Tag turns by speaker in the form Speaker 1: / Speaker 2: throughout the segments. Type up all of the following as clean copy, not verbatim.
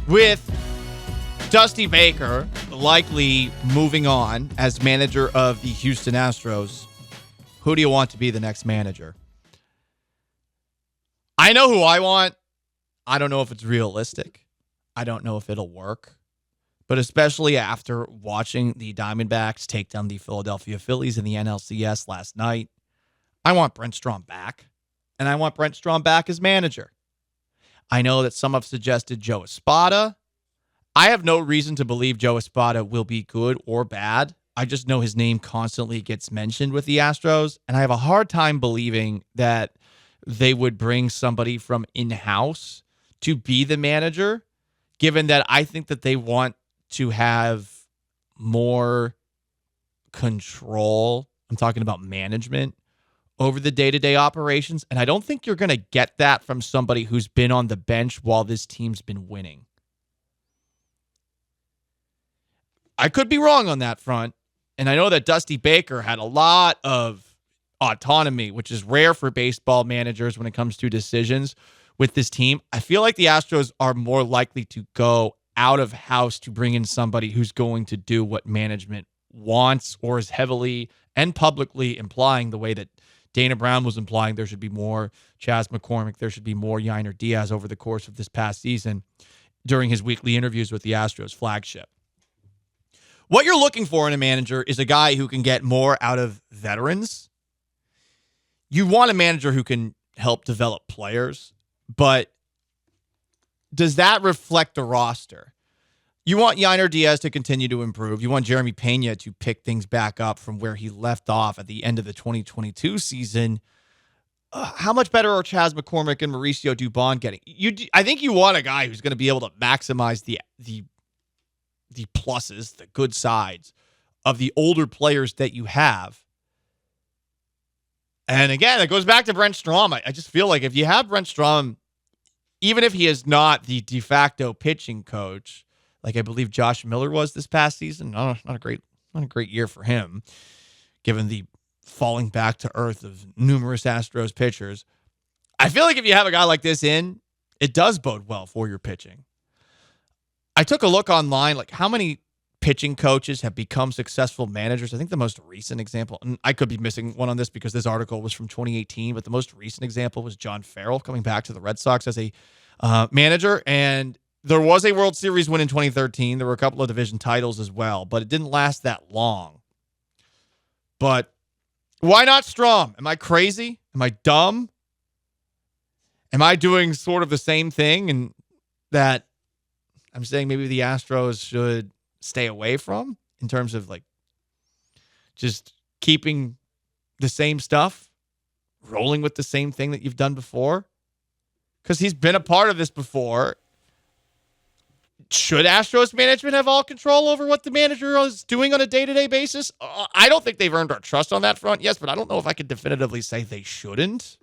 Speaker 1: With Dusty Baker likely moving on as manager of the Houston Astros, who do you want to be the next manager? I know who I want. I don't know if it's realistic. I don't know if it'll work. But especially after watching the Diamondbacks take down the Philadelphia Phillies in the NLCS last night, I want Brent Strom back. And I want Brent Strom back as manager. I know that some have suggested Joe Espada. I have no reason to believe Joe Espada will be good or bad. I just know his name constantly gets mentioned with the Astros, and I have a hard time believing that they would bring somebody from in-house to be the manager, given that I think that they want to have more control. I'm talking about management over the day-to-day operations, and I don't think you're going to get that from somebody who's been on the bench while this team's been winning. I could be wrong on that front, and I know that Dusty Baker had a lot of autonomy, which is rare for baseball managers when it comes to decisions with this team. I feel like the Astros are more likely to go out of house to bring in somebody who's going to do what management wants, or is heavily and publicly implying, the way that Dana Brown was implying there should be more Chas McCormick, there should be more Yainer Diaz over the course of this past season during his weekly interviews with the Astros flagship. What you're looking for in a manager is a guy who can get more out of veterans. You want a manager who can help develop players, but does that reflect the roster? You want Yainer Diaz to continue to improve. You want Jeremy Pena to pick things back up from where he left off at the end of the 2022 season. How much better are Chas McCormick and Mauricio Dubon getting? I think you want a guy who's going to be able to maximize the pluses, the good sides of the older players that you have. And again, it goes back to Brent Strom. I just feel like if you have Brent Strom, even if he is not the de facto pitching coach, like I believe Josh Miller was this past season, not a great year for him, given the falling back to earth of numerous Astros pitchers. I feel like if you have a guy like this in, it does bode well for your pitching. I took a look online, like how many pitching coaches have become successful managers. I think the most recent example, and I could be missing one on this because this article was from 2018, but the most recent example was John Farrell coming back to the Red Sox as a manager. And there was a World Series win in 2013. There were a couple of division titles as well, but it didn't last that long. But why not Strom? Am I crazy? Am I dumb? Am I doing sort of the same thing and that I'm saying maybe the Astros should stay away from, in terms of like just keeping the same stuff, rolling with the same thing that you've done before? Because he's been a part of this before. Should Astros management have all control over what the manager is doing on a day-to-day basis? I don't think they've earned our trust on that front, yes, but I don't know if I could definitively say they shouldn't.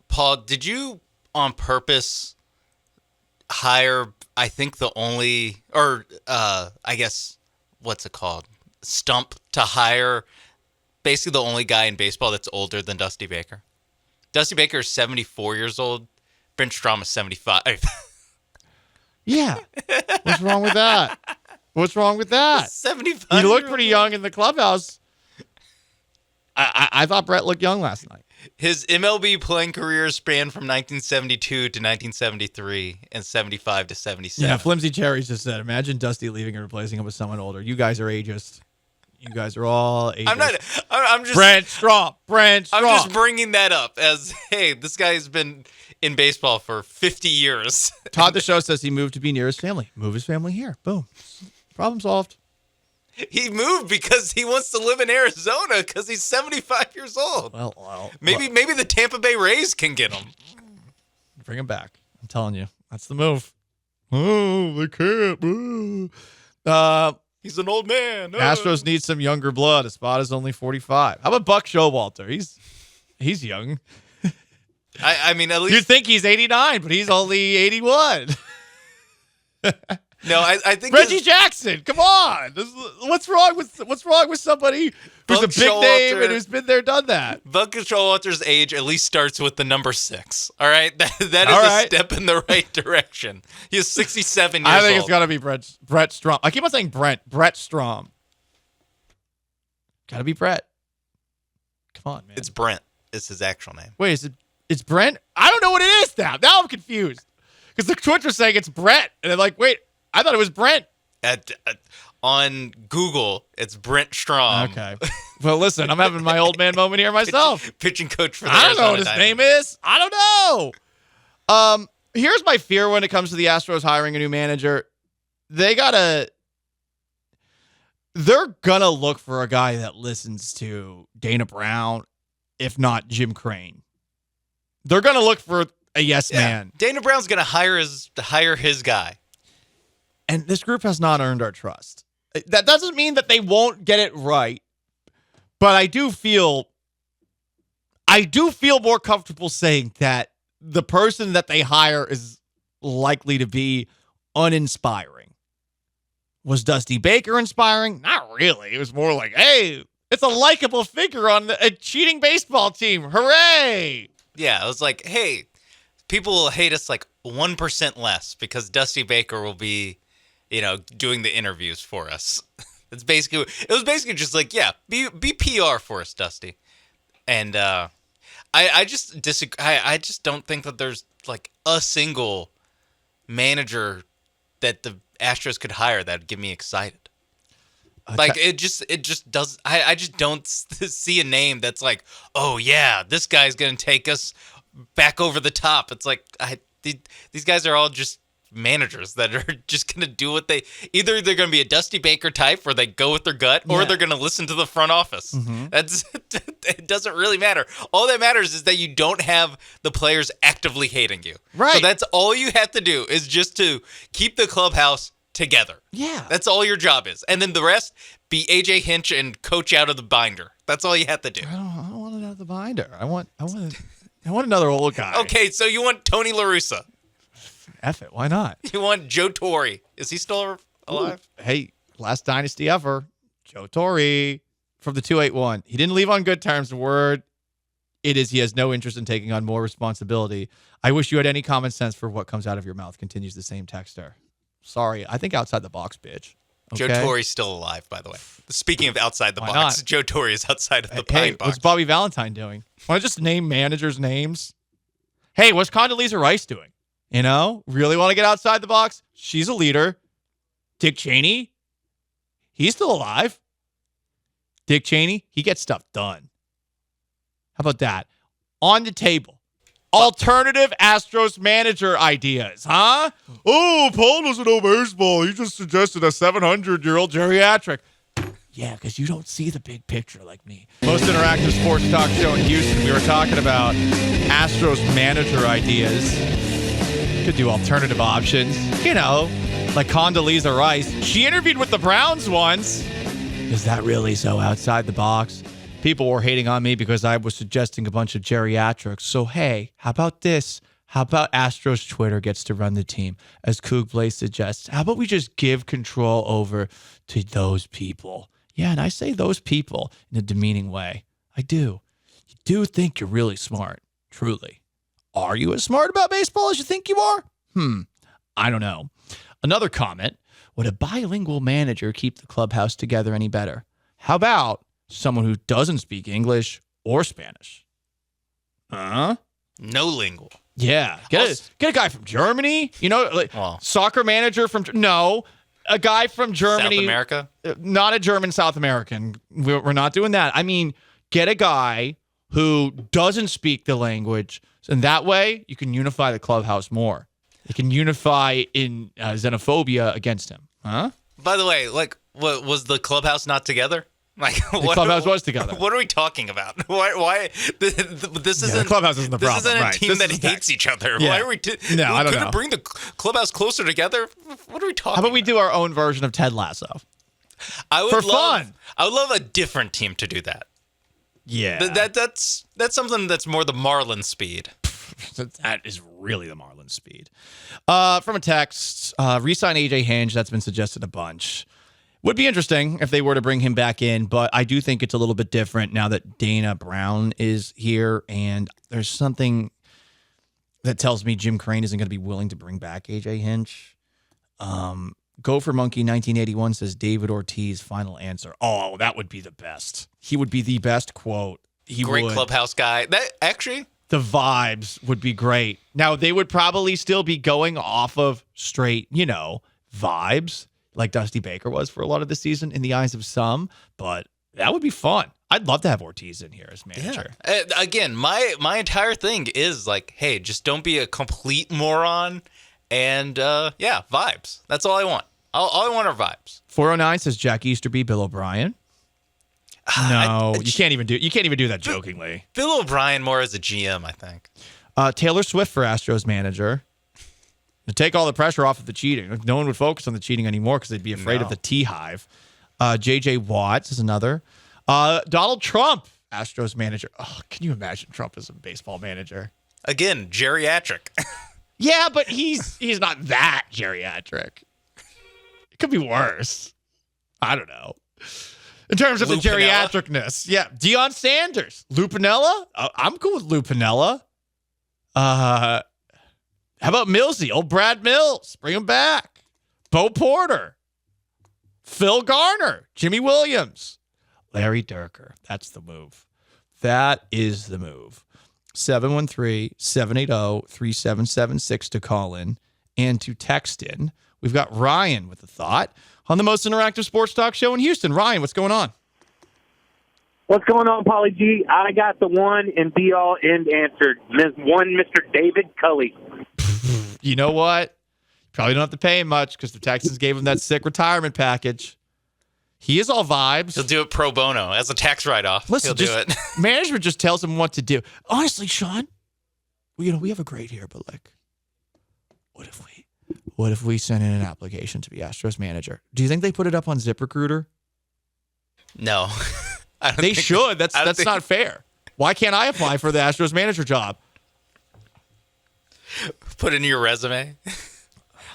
Speaker 2: Paul, did you on purpose hire, I think the only, or I guess, what's it called? Stump to hire basically the only guy in baseball that's older than Dusty Baker. Dusty Baker is 74 years old. Brent Strom is 75.
Speaker 1: Yeah. What's wrong with that? What's wrong with that?
Speaker 2: 75.
Speaker 1: He looked pretty young in the clubhouse. I thought Brett looked young last night.
Speaker 2: His MLB playing career spanned from 1972 to 1973 and 75 to 77.
Speaker 1: Yeah, Flimsy Cherries just said, imagine Dusty leaving and replacing him with someone older. You guys are ageist. You guys are all ageist.
Speaker 2: I'm just
Speaker 1: Brent Strom. I'm
Speaker 2: just bringing that up as, hey, this guy's been in baseball for 50 years.
Speaker 1: Todd the Show says he moved to be near his family. Move his family here. Boom. Problem solved.
Speaker 2: He moved because he wants to live in Arizona because he's 75 years old.
Speaker 1: Well,
Speaker 2: maybe the Tampa Bay Rays can get him.
Speaker 1: Bring him back. I'm telling you, that's the move. Oh, they can't.
Speaker 2: He's an old man.
Speaker 1: Astros need some younger blood. Espada's only 45. How about Buck Showalter? He's young.
Speaker 2: I mean, at least
Speaker 1: you'd think he's 89, but he's only 81.
Speaker 2: No, I think
Speaker 1: Reggie Jackson. Come on. What's wrong with somebody who's a big name and who's been there, done that?
Speaker 2: Bug Control Walter's age at least starts with the number 6. All right, that is a step in the right direction. He is 67 years old.
Speaker 1: I think it's got to be Brent Strom. I keep on saying Brent Strom. Got to be Brett. Come on, man.
Speaker 2: It's Brent. It's his actual name.
Speaker 1: Wait, it's Brent? I don't know what it is now. Now I'm confused. Because the Twitter's saying it's Brett. And they're like, wait, I thought it was Brent.
Speaker 2: On Google, it's Brent Strom.
Speaker 1: Okay. Well, listen, I'm having my old man moment here myself.
Speaker 2: Pitching coach for the
Speaker 1: I don't know
Speaker 2: Arizona
Speaker 1: what his name is. I don't know. Here's my fear when it comes to the Astros hiring a new manager. They're gonna look for a guy that listens to Dana Brown, if not Jim Crane. They're gonna look for a yes man.
Speaker 2: Dana Brown's gonna hire his guy.
Speaker 1: And this group has not earned our trust. That doesn't mean that they won't get it right, but I do feel more comfortable saying that the person that they hire is likely to be uninspiring. Was Dusty Baker inspiring? Not really. It was more like, hey, it's a likable figure on a cheating baseball team. Hooray!
Speaker 2: Yeah, it was like, hey, people will hate us like 1% less because Dusty Baker will be, doing the interviews for us. It was basically just like, yeah, be PR for us, Dusty. And I just disagree. I just don't think that there's like a single manager that the Astros could hire that would get me excited. Like it just does. I just don't see a name that's like, oh yeah, this guy's gonna take us back over the top. It's like these guys are all just managers that are just gonna do what either they're gonna be a Dusty Baker type where they go with their gut, or they're gonna listen to the front office. Mm-hmm. It doesn't really matter. All that matters is that you don't have the players actively hating you.
Speaker 1: Right.
Speaker 2: So that's all you have to do is just to keep the clubhouse together.
Speaker 1: Yeah.
Speaker 2: That's all your job is. And then the rest, be AJ Hinch and coach out of the binder. That's all you have to do.
Speaker 1: I don't want it out of the binder. I want another old guy.
Speaker 2: Okay, so you want Tony La Russa.
Speaker 1: F it. Why not?
Speaker 2: You want Joe Torre. Is he still alive?
Speaker 1: Ooh. Hey, last dynasty ever. Joe Torre from the 281. He didn't leave on good terms. The word it is he has no interest in taking on more responsibility. I wish you had any common sense for what comes out of your mouth, continues the same texter. Sorry, I think outside the box, bitch. Okay?
Speaker 2: Joe Torre's still alive, by the way. Speaking of outside the
Speaker 1: Why
Speaker 2: box,
Speaker 1: not?
Speaker 2: Joe Torre is outside of the pine box.
Speaker 1: What's Bobby Valentine doing? Want to just name managers' names? Hey, what's Condoleezza Rice doing? Really want to get outside the box? She's a leader. Dick Cheney, he's still alive. Dick Cheney, he gets stuff done. How about that? On the table. Alternative Astros manager ideas, huh? Oh, Paul doesn't know baseball. He just suggested a 700-year-old geriatric. Yeah, because you don't see the big picture like me. Most interactive sports talk show in Houston. We were talking about Astros manager ideas. Could do alternative options. Like Condoleezza Rice. She interviewed with the Browns once. Is that really so outside the box? People were hating on me because I was suggesting a bunch of geriatrics. So, hey, how about this? How about Astros Twitter gets to run the team? As Coog Blaze suggests, how about we just give control over to those people? Yeah, and I say those people in a demeaning way. I do. You do think you're really smart, truly. Are you as smart about baseball as you think you are? I don't know. Another comment, would a bilingual manager keep the clubhouse together any better? How about someone who doesn't speak English or Spanish?
Speaker 2: No lingual.
Speaker 1: Yeah. Get a guy from Germany, soccer manager from, a guy from Germany.
Speaker 2: South America?
Speaker 1: Not a German South American. We're not doing that. I mean, get a guy who doesn't speak the language, and that way you can unify the clubhouse more. You can unify in xenophobia against him. Huh?
Speaker 2: By the way, what was the clubhouse not together?
Speaker 1: The clubhouse was together.
Speaker 2: What are we talking about? Why this isn't
Speaker 1: the clubhouse isn't the problem.
Speaker 2: This isn't
Speaker 1: right.
Speaker 2: a team that hates each other.
Speaker 1: Yeah.
Speaker 2: Why are we?
Speaker 1: No, I don't know.
Speaker 2: Couldn't bring the clubhouse closer together. What are we talking?
Speaker 1: How about we
Speaker 2: about?
Speaker 1: do our own version of Ted Lasso?
Speaker 2: Fun. I would love a different team to do that.
Speaker 1: Yeah.
Speaker 2: That's something that's more the Marlin speed.
Speaker 1: That is really the Marlins speed. From a text, re-sign AJ Hinch. That's been suggested a bunch. Would be interesting if they were to bring him back in, but I do think it's a little bit different now that Dana Brown is here, and there's something that tells me Jim Crane isn't going to be willing to bring back AJ Hinch. Gopher Monkey 1981 says David Ortiz, final answer. Oh, that would be the best. He would be the best quote.
Speaker 2: Great clubhouse guy. That actually,
Speaker 1: the vibes would be great. Now, they would probably still be going off of straight, vibes like Dusty Baker was for a lot of the season in the eyes of some, but that would be fun. I'd love to have Ortiz in here as manager.
Speaker 2: Yeah. Again, my entire thing is like, hey, just don't be a complete moron. And, vibes. That's all I want. All I want are vibes.
Speaker 1: 409 says Jack Easterby, Bill O'Brien. No, you can't even do that jokingly.
Speaker 2: Bill O'Brien more as a GM, I think.
Speaker 1: Taylor Swift for Astros manager. To take all the pressure off of the cheating. No one would focus on the cheating anymore because they'd be afraid of the T-Hive. JJ Watts is another. Donald Trump, Astros manager. Oh, can you imagine Trump as a baseball manager?
Speaker 2: Again, geriatric.
Speaker 1: Yeah, but he's not that geriatric. It could be worse. I don't know. In terms of the geriatricness. Yeah. Deion Sanders. Lou Piniella? I'm cool with Lou Piniella. How about Millsy? Old Brad Mills. Bring him back. Bo Porter. Phil Garner. Jimmy Williams. Larry Durker. That's the move. That is the move. 713-780-3776 to call in and to text in. We've got Ryan with a thought on the most interactive sports talk show in Houston. Ryan, what's going on?
Speaker 3: What's going on, Paulie G? I got the one and be all end answered. Mr. David Culley.
Speaker 1: You know what? Probably don't have to pay him much because the Texans gave him that sick retirement package. He is all vibes.
Speaker 2: He'll do it pro bono as a tax write-off.
Speaker 1: Listen,
Speaker 2: He'll do it.
Speaker 1: Management just tells him what to do. Honestly, Sean, we have a great here, but like, what if we send in an application to be Astros manager? Do you think they put it up on ZipRecruiter?
Speaker 2: No.
Speaker 1: They should. That's not fair. Why can't I apply for the Astros manager job?
Speaker 2: Put in your resume.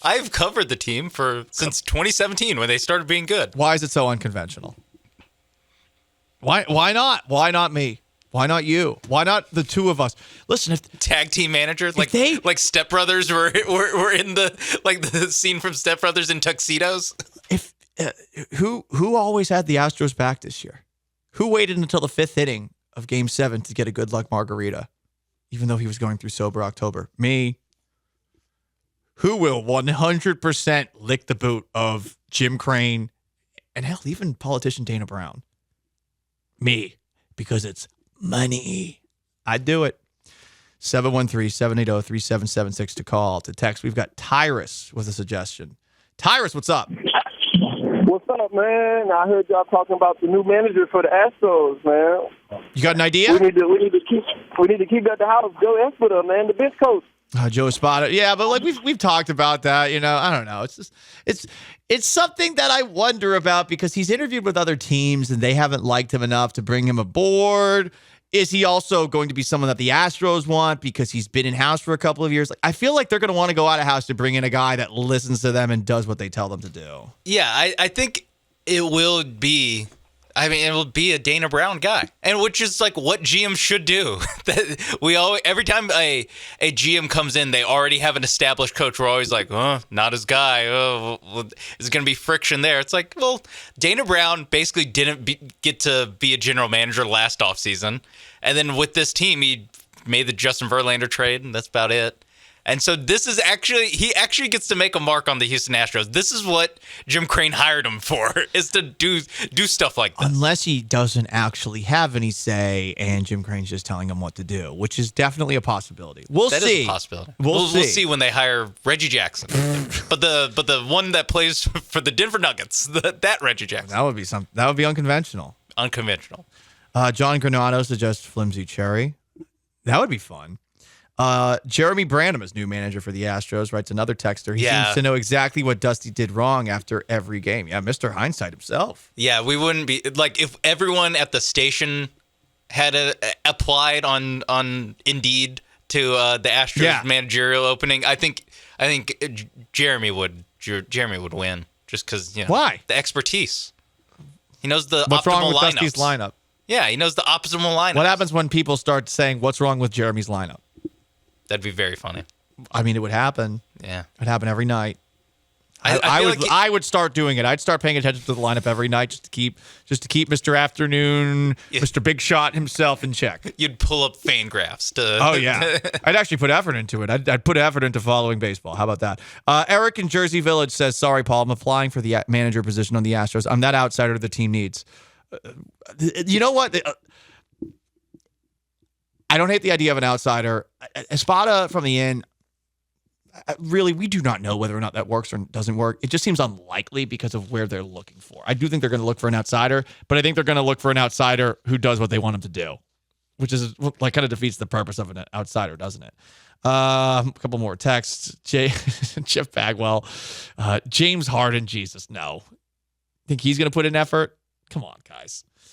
Speaker 2: I've covered the team since 2017 when they started being good.
Speaker 1: Why is it so unconventional? Why not? Why not me? Why not you? Why not the two of us? Listen, if
Speaker 2: tag team managers like Step Brothers were in the scene from Step Brothers in tuxedos.
Speaker 1: If who always had the Astros back this year? Who waited until the 5th inning of Game 7 to get a good luck margarita, even though he was going through sober October? Me. Who will 100% lick the boot of Jim Crane and hell, even politician Dana Brown? Me, because it's money. I'd do it. 713-780-3776 to call. To text, we've got Tyrus with a suggestion. Tyrus, what's up?
Speaker 4: What's up, man? I heard y'all talking about the new manager for the Astros, man.
Speaker 1: You got an idea?
Speaker 4: We need to keep at the house. Joe Espada, man, the bench coach.
Speaker 1: Joe Espada. Yeah, but like we've talked about that, I don't know. It's just it's something that I wonder about because he's interviewed with other teams and they haven't liked him enough to bring him aboard. Is he also going to be someone that the Astros want because he's been in-house for a couple of years? Like, I feel like they're going to want to go out of house to bring in a guy that listens to them and does what they tell them to do.
Speaker 2: Yeah, I think it will be. It will be a Dana Brown guy, and which is like what GM should do. That every time a GM comes in, they already have an established coach. We're always like, not his guy. Oh, well, there's going to be friction there. It's like, well, Dana Brown basically didn't get to be a general manager last offseason, and then with this team, he made the Justin Verlander trade, and that's about it. And so he actually gets to make a mark on the Houston Astros. This is what Jim Crane hired him for, is to do stuff like this.
Speaker 1: Unless he doesn't actually have any say and Jim Crane's just telling him what to do, which is definitely a possibility.
Speaker 2: That is a possibility. We'll see when they hire Reggie Jackson. but the one that plays for the Denver Nuggets, that Reggie Jackson.
Speaker 1: That would be unconventional.
Speaker 2: Unconventional.
Speaker 1: John Granato suggests Flimsy Cherry. That would be fun. Jeremy Branham is new manager for the Astros, writes another texter. He seems to know exactly what Dusty did wrong after every game. Yeah, Mr. Hindsight himself.
Speaker 2: Yeah, we wouldn't be like if everyone at the station had applied on Indeed to the Astros managerial opening. I think Jeremy would win just because
Speaker 1: Why?
Speaker 2: The expertise. He knows the
Speaker 1: What's
Speaker 2: optimal
Speaker 1: wrong with
Speaker 2: lineups.
Speaker 1: Dusty's lineup?
Speaker 2: Yeah, he knows the optimal lineup.
Speaker 1: What happens when people start saying, what's wrong with Jeremy's lineup?
Speaker 2: That'd be very funny.
Speaker 1: I mean, it would happen.
Speaker 2: Yeah.
Speaker 1: It would happen every night.
Speaker 2: I
Speaker 1: I would start doing it. I'd start paying attention to the lineup every night just to keep Mr. Afternoon, Mr. Big Shot himself in check.
Speaker 2: You'd pull up Fangraphs to.
Speaker 1: Oh yeah, I'd actually put effort into it. I'd put effort into following baseball. How about that? Eric in Jersey Village says, "Sorry, Paul, I'm applying for the manager position on the Astros. I'm that outsider the team needs." You know what? I don't hate the idea of an outsider. Espada from the in. Really, we do not know whether or not that works or doesn't work. It just seems unlikely because of where they're looking for. I do think they're going to look for an outsider, but I think they're going to look for an outsider who does what they want him to do, which is like kind of defeats the purpose of an outsider, doesn't it? A couple more texts. Jeff Bagwell, James Harden. Jesus, no. Think he's going to put in effort? Come on, guys.